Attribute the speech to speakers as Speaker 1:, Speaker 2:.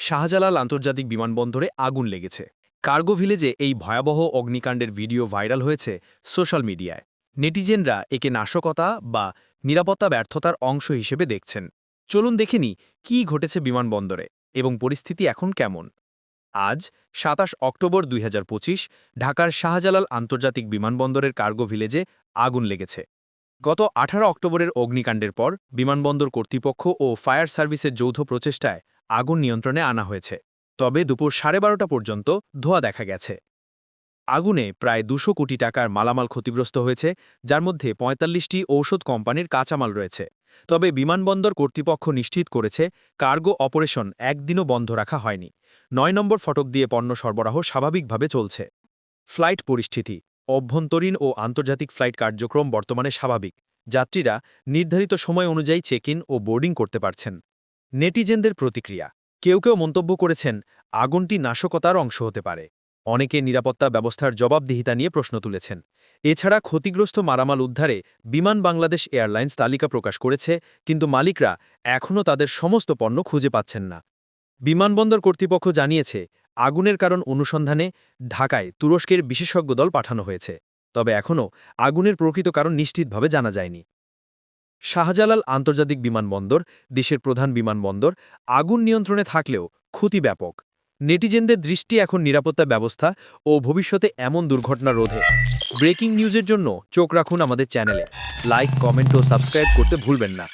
Speaker 1: শাহজালাল আন্তর্জাতিক বিমানবন্দরে আগুন লেগেছে। কার্গো ভিলেজে এই ভয়াবহ অগ্নিকাণ্ডের ভিডিও ভাইরাল হয়েছে সোশ্যাল মিডিয়ায়। নেটিজেনরা একে নাশকতা বা নিরাপত্তা ব্যর্থতার অংশ হিসেবে দেখছেন। চলুন দেখে নিই কী ঘটেছে বিমানবন্দরে এবং পরিস্থিতি এখন কেমন। আজ ২৭ অক্টোবর ২০২৫ ঢাকার শাহজালাল আন্তর্জাতিক বিমানবন্দরের কার্গো ভিলেজে আগুন লেগেছে। গত ১৮ অক্টোবরের অগ্নিকাণ্ডের পর বিমানবন্দর কর্তৃপক্ষ ও ফায়ার সার্ভিসের যৌথ প্রচেষ্টায় আগুন নিয়ন্ত্রণে আনা হয়েছে। তবে দুপুর 12:30 পর্যন্ত ধোঁয়া দেখা গেছে। আগুনে প্রায় ২০০ কোটি টাকার মালামাল ক্ষতিগ্রস্ত হয়েছে, যার মধ্যে ৪৫টি ঔষধ কোম্পানির কাঁচামাল রয়েছে। তবে বিমানবন্দর কর্তৃপক্ষ নিশ্চিত করেছে কার্গো অপারেশন একদিনও বন্ধ রাখা হয়নি। ৯ নম্বর ফটক দিয়ে পণ্য সরবরাহ স্বাভাবিকভাবে চলছে। ফ্লাইট পরিস্থিতি, অভ্যন্তরীণ ও আন্তর্জাতিক ফ্লাইট কার্যক্রম বর্তমানে স্বাভাবিক। যাত্রীরা নির্ধারিত সময় অনুযায়ী চেক ইন ও বোর্ডিং করতে পারছেন। নেটিজেনদের প্রতিক্রিয়া, কেউ কেউ মন্তব্য করেছেন আগুনটি নাশকতার অংশ হতে পারে। অনেকে নিরাপত্তা ব্যবস্থার জবাবদিহিতা নিয়ে প্রশ্ন তুলেছেন। এছাড়া ক্ষতিগ্রস্ত মালামাল উদ্ধারে বিমান বাংলাদেশ এয়ারলাইন্স তালিকা প্রকাশ করেছে, কিন্তু মালিকরা এখনও তাদের সমস্ত পণ্য খুঁজে পাচ্ছেন না। বিমানবন্দর কর্তৃপক্ষ জানিয়েছে আগুনের কারণ অনুসন্ধানে ঢাকায় তুরস্কের বিশেষজ্ঞ দল পাঠানো হয়েছে। তবে এখনও আগুনের প্রকৃত কারণ নিশ্চিতভাবে জানা যায়নি। শাহজালাল আন্তর্জাতিক বিমানবন্দর দেশের প্রধান বিমানবন্দর। আগুন নিয়ন্ত্রণে থাকলেও ক্ষতি ব্যাপক। নেটিজেনদের দৃষ্টি এখন নিরাপত্তা ব্যবস্থা ও ভবিষ্যতে এমন দুর্ঘটনা রোধে। ব্রেকিং নিউজের জন্য চোখ রাখুন আমাদের চ্যানেলে। লাইক, কমেন্ট ও সাবস্ক্রাইব করতে ভুলবেন না।